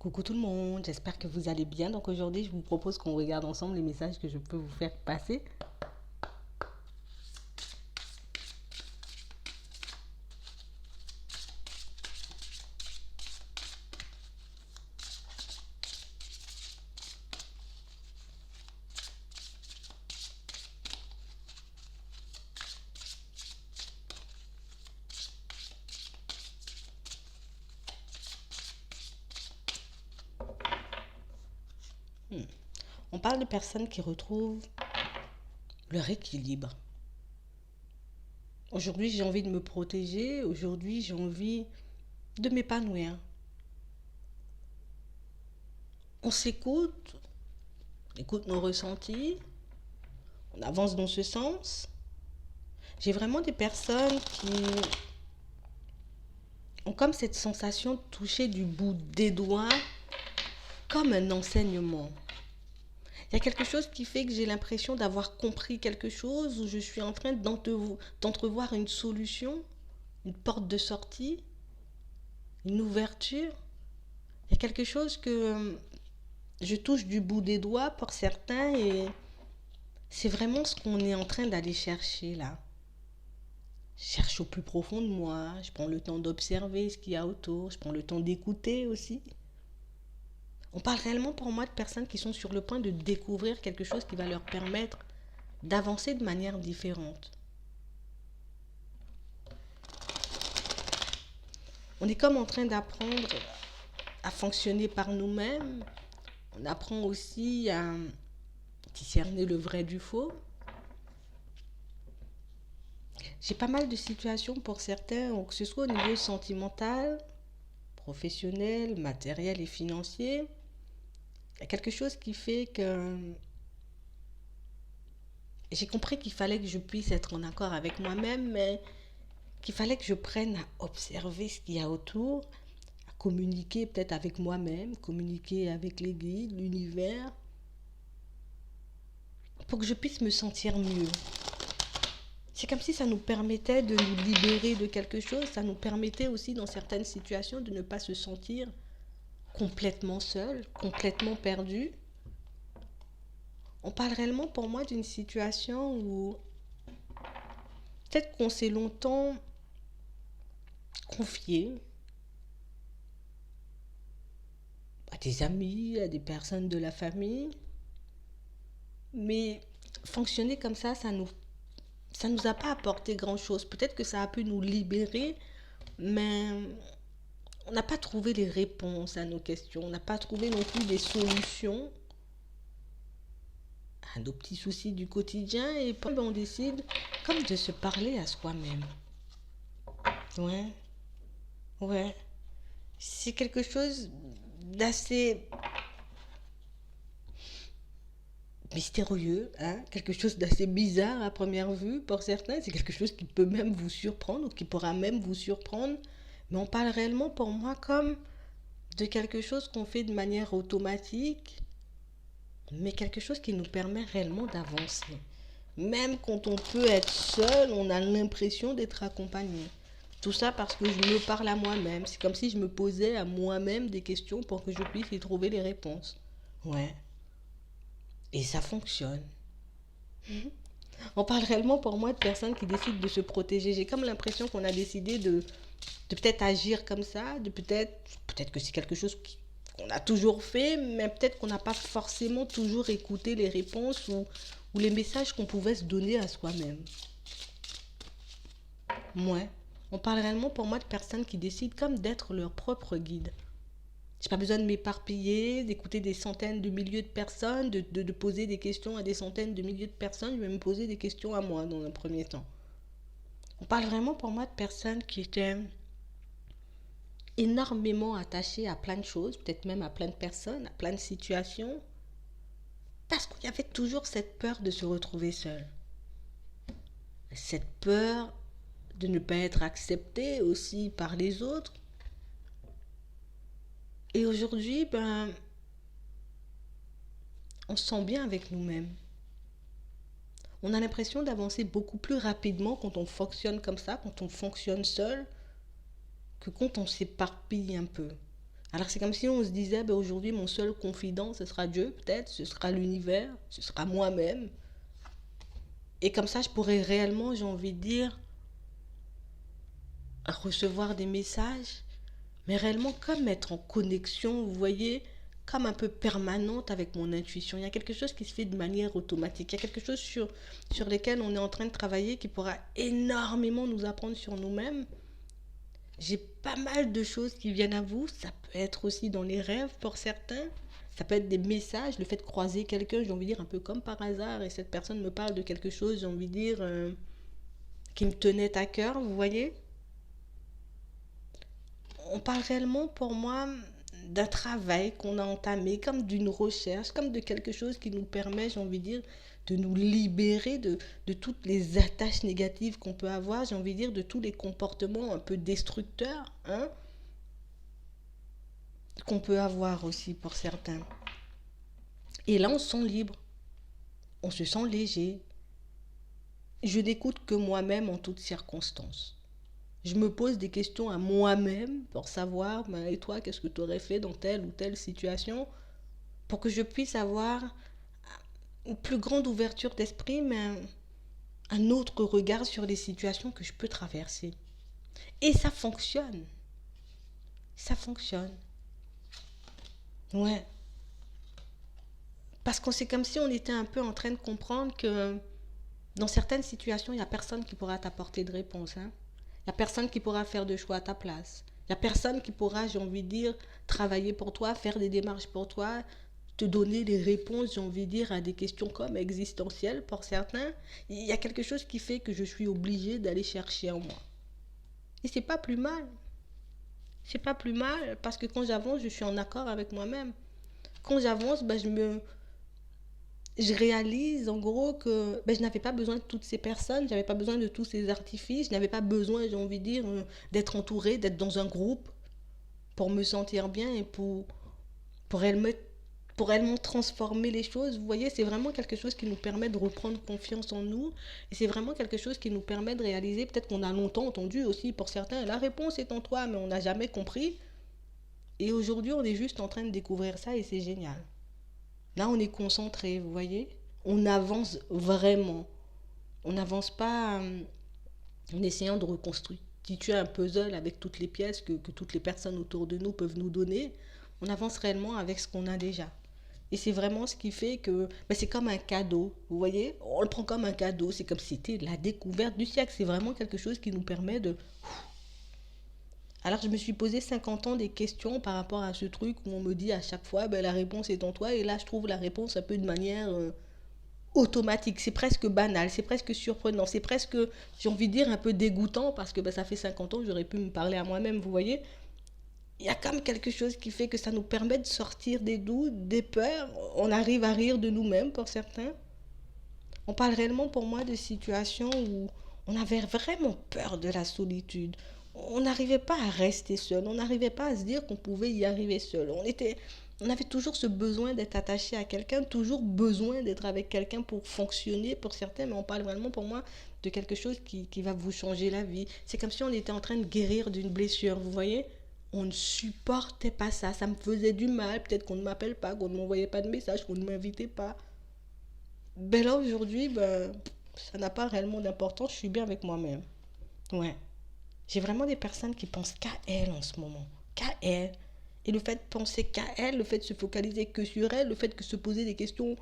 Coucou tout le monde, j'espère que vous allez bien. Donc aujourd'hui, je vous propose qu'on regarde ensemble les messages que je peux vous faire passer. On parle de personnes qui retrouvent leur équilibre. Aujourd'hui, j'ai envie de me protéger. Aujourd'hui, j'ai envie de m'épanouir. On s'écoute, on écoute nos ressentis, on avance dans ce sens. J'ai vraiment des personnes qui ont comme cette sensation de toucher du bout des doigts comme un enseignement. Il y a quelque chose qui fait que j'ai l'impression d'avoir compris quelque chose, où je suis en train d'entrevoir une solution, une porte de sortie, une ouverture. Il y a quelque chose que je touche du bout des doigts pour certains et c'est vraiment ce qu'on est en train d'aller chercher là. Je cherche au plus profond de moi, je prends le temps d'observer ce qu'il y a autour, je prends le temps d'écouter aussi. On parle réellement pour moi de personnes qui sont sur le point de découvrir quelque chose qui va leur permettre d'avancer de manière différente. On est comme en train d'apprendre à fonctionner par nous-mêmes. On apprend aussi à discerner le vrai du faux. J'ai pas mal de situations pour certains, que ce soit au niveau sentimental, professionnel, matériel et financier. Il y a quelque chose qui fait que j'ai compris qu'il fallait que je puisse être en accord avec moi-même, mais qu'il fallait que je prenne à observer ce qu'il y a autour, à communiquer peut-être avec moi-même, communiquer avec les guides, l'univers, pour que je puisse me sentir mieux. C'est comme si ça nous permettait de nous libérer de quelque chose, ça nous permettait aussi dans certaines situations de ne pas se sentir complètement seul, complètement perdu. On parle réellement pour moi d'une situation où peut-être qu'on s'est longtemps confié à des amis, à des personnes de la famille, mais fonctionner comme ça nous a pas apporté grand-chose. Peut-être que ça a pu nous libérer, mais on n'a pas trouvé les réponses à nos questions. On n'a pas trouvé non plus des solutions à nos petits soucis du quotidien. Et puis on décide comme de se parler à soi-même. Ouais, ouais. C'est quelque chose d'assez mystérieux, hein? Quelque chose d'assez bizarre à première vue pour certains. C'est quelque chose qui peut même vous surprendre ou qui pourra même vous surprendre. Mais on parle réellement pour moi comme de quelque chose qu'on fait de manière automatique, mais quelque chose qui nous permet réellement d'avancer. Même quand on peut être seul, on a l'impression d'être accompagné. Tout ça parce que je me parle à moi-même. C'est comme si je me posais à moi-même des questions pour que je puisse y trouver les réponses. Ouais. Et ça fonctionne. On parle réellement pour moi de personnes qui décident de se protéger. J'ai comme l'impression qu'on a décidé de peut-être agir comme ça, de peut-être que c'est quelque chose qu'on a toujours fait, mais peut-être qu'on n'a pas forcément toujours écouté les réponses ou les messages qu'on pouvait se donner à soi-même. Ouais. On parle réellement pour moi de personnes qui décident comme d'être leur propre guide. J'ai pas besoin de m'éparpiller, d'écouter des centaines de milliers de personnes, de poser des questions à des centaines de milliers de personnes. Je vais me poser des questions à moi dans un premier temps. On parle vraiment pour moi de personnes qui étaient énormément attachées à plein de choses, peut-être même à plein de personnes, à plein de situations, parce qu'il y avait toujours cette peur de se retrouver seul. Cette peur de ne pas être accepté aussi par les autres. Et aujourd'hui, on se sent bien avec nous-mêmes. On a l'impression d'avancer beaucoup plus rapidement quand on fonctionne comme ça, quand on fonctionne seul, que quand on s'éparpille un peu. Alors c'est comme si on se disait, ben, aujourd'hui, mon seul confident, ce sera Dieu, peut-être, ce sera l'univers, ce sera moi-même. Et comme ça, je pourrais réellement, j'ai envie de dire, recevoir des messages, mais réellement comme être en connexion, vous voyez, comme un peu permanente avec mon intuition. Il y a quelque chose qui se fait de manière automatique. Il y a quelque chose sur lequel on est en train de travailler qui pourra énormément nous apprendre sur nous-mêmes. J'ai pas mal de choses qui viennent à vous. Ça peut être aussi dans les rêves pour certains. Ça peut être des messages, le fait de croiser quelqu'un, j'ai envie de dire, un peu comme par hasard, et cette personne me parle de quelque chose, j'ai envie de dire, qui me tenait à cœur, vous voyez. On parle réellement pour moi d'un travail qu'on a entamé, comme d'une recherche, comme de quelque chose qui nous permet, j'ai envie de dire, de nous libérer de toutes les attaches négatives qu'on peut avoir, j'ai envie de dire, de tous les comportements un peu destructeurs, hein, qu'on peut avoir aussi pour certains. Et là, on se sent libre, on se sent léger. Je n'écoute que moi-même en toutes circonstances. Je me pose des questions à moi-même pour savoir, ben, et toi, qu'est-ce que tu aurais fait dans telle ou telle situation, pour que je puisse avoir une plus grande ouverture d'esprit, mais un autre regard sur les situations que je peux traverser. Et ça fonctionne. Ça fonctionne. Ouais. Parce que c'est comme si on était un peu en train de comprendre que dans certaines situations, il n'y a personne qui pourra t'apporter de réponse. Hein. Il n'y a personne qui pourra faire de choix à ta place. Il n'y a personne qui pourra, j'ai envie de dire, travailler pour toi, faire des démarches pour toi, te donner des réponses, j'ai envie de dire, à des questions comme existentielles pour certains. Il y a quelque chose qui fait que je suis obligée d'aller chercher en moi. Et c'est pas plus mal. C'est pas plus mal parce que quand j'avance, je suis en accord avec moi-même. Quand j'avance, ben, je réalise en gros que ben, je n'avais pas besoin de toutes ces personnes, j'avais pas besoin de tous ces artifices, je n'avais pas besoin, j'ai envie de dire, d'être entourée, d'être dans un groupe pour me sentir bien et pour, pour réellement transformer les choses. Vous voyez, c'est vraiment quelque chose qui nous permet de reprendre confiance en nous et c'est vraiment quelque chose qui nous permet de réaliser, peut-être qu'on a longtemps entendu aussi pour certains, la réponse est en toi, mais on n'a jamais compris. Et aujourd'hui, on est juste en train de découvrir ça et c'est génial. Là, on est concentré, vous voyez. On avance vraiment. On n'avance pas en essayant de reconstituer un puzzle avec toutes les pièces que toutes les personnes autour de nous peuvent nous donner. On avance réellement avec ce qu'on a déjà. Et c'est vraiment ce qui fait que ben, c'est comme un cadeau, vous voyez. On le prend comme un cadeau, c'est comme si c'était la découverte du siècle. C'est vraiment quelque chose qui nous permet de... Alors je me suis posé 50 ans des questions par rapport à ce truc où on me dit à chaque fois, ben, la réponse est en toi. Et là, je trouve la réponse un peu de manière automatique. C'est presque banal, c'est presque surprenant, c'est presque, j'ai envie de dire, un peu dégoûtant parce que ben, ça fait 50 ans que j'aurais pu me parler à moi-même, vous voyez. Il y a quand même quelque chose qui fait que ça nous permet de sortir des doutes, des peurs. On arrive à rire de nous-mêmes pour certains. On parle réellement pour moi de situations où on avait vraiment peur de la solitude. On n'arrivait pas à rester seul. On n'arrivait pas à se dire qu'on pouvait y arriver seul. On avait toujours ce besoin d'être attaché à quelqu'un, toujours besoin d'être avec quelqu'un pour fonctionner pour certains, mais on parle vraiment pour moi de quelque chose qui va vous changer la vie. C'est comme si on était en train de guérir d'une blessure, vous voyez. On ne supportait pas ça, ça me faisait du mal, peut-être qu'on ne m'appelle pas, qu'on ne m'envoyait pas de message, qu'on ne m'invitait pas. Ben là aujourd'hui, ben, ça n'a pas réellement d'importance, je suis bien avec moi-même. Ouais. J'ai vraiment des personnes qui pensent qu'à elles en ce moment. Qu'à elles. Et le fait de penser qu'à elles, le fait de se focaliser que sur elles, le fait de se poser des questions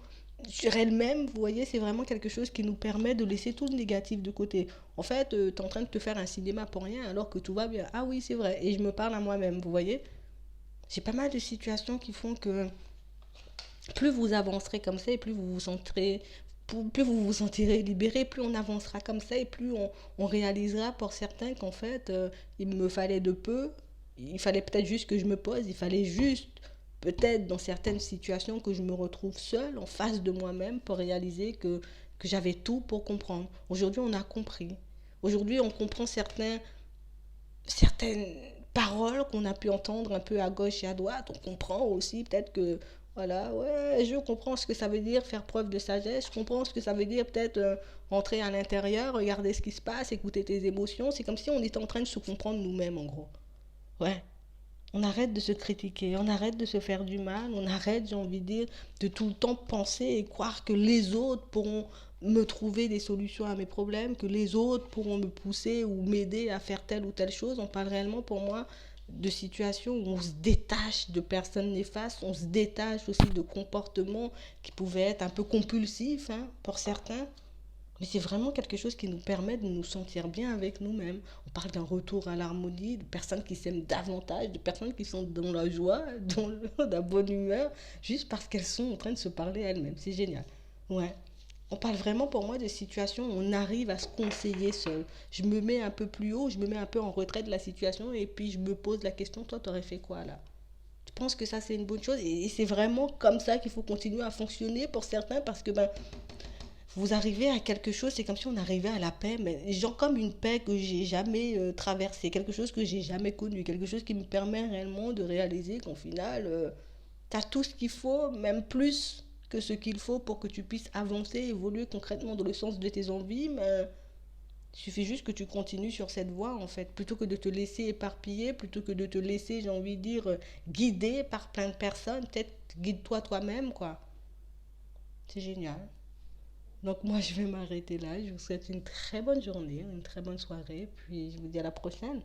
sur elles-mêmes, vous voyez, c'est vraiment quelque chose qui nous permet de laisser tout le négatif de côté. En fait, tu es en train de te faire un cinéma pour rien alors que tout va bien. Ah oui, c'est vrai. Et je me parle à moi-même, vous voyez. J'ai pas mal de situations qui font que plus vous avancerez comme ça et plus vous vous sentirez plus vous vous sentirez libéré, plus on avancera comme ça et plus on réalisera pour certains qu'en fait, il me fallait de peu, il fallait peut-être juste que je me pose, il fallait juste peut-être dans certaines situations que je me retrouve seule en face de moi-même pour réaliser que j'avais tout pour comprendre. Aujourd'hui, on a compris. Aujourd'hui, on comprend certaines paroles qu'on a pu entendre un peu à gauche et à droite. On comprend aussi peut-être que, voilà, ouais, je comprends ce que ça veut dire faire preuve de sagesse. Je comprends ce que ça veut dire peut-être rentrer à l'intérieur, regarder ce qui se passe, écouter tes émotions. C'est comme si on était en train de se comprendre nous-mêmes, en gros. Ouais. On arrête de se critiquer, on arrête de se faire du mal, on arrête, j'ai envie de dire, de tout le temps penser et croire que les autres pourront me trouver des solutions à mes problèmes, que les autres pourront me pousser ou m'aider à faire telle ou telle chose. On parle réellement pour moi de situations où on se détache de personnes néfastes, on se détache aussi de comportements qui pouvaient être un peu compulsifs, hein, pour certains. Mais c'est vraiment quelque chose qui nous permet de nous sentir bien avec nous-mêmes. On parle d'un retour à l'harmonie, de personnes qui s'aiment davantage, de personnes qui sont dans la joie, dans la bonne humeur, juste parce qu'elles sont en train de se parler elles-mêmes. C'est génial. Ouais. On parle vraiment pour moi de situations où on arrive à se conseiller seul. Je me mets un peu plus haut, je me mets un peu en retrait de la situation et puis je me pose la question, toi, t'aurais fait quoi là? Je pense que ça, c'est une bonne chose et c'est vraiment comme ça qu'il faut continuer à fonctionner pour certains parce que ben, vous arrivez à quelque chose, c'est comme si on arrivait à la paix, mais genre comme une paix que j'ai jamais traversée, quelque chose que j'ai jamais connu, quelque chose qui me permet réellement de réaliser qu'au final, tu as tout ce qu'il faut, même plus que ce qu'il faut pour que tu puisses avancer, évoluer concrètement dans le sens de tes envies, mais il suffit juste que tu continues sur cette voie en fait, plutôt que de te laisser éparpiller, plutôt que de te laisser, j'ai envie de dire, guider par plein de personnes, peut-être guide-toi toi-même quoi. C'est génial. Donc moi, je vais m'arrêter là. Je vous souhaite une très bonne journée, une très bonne soirée, puis je vous dis à la prochaine.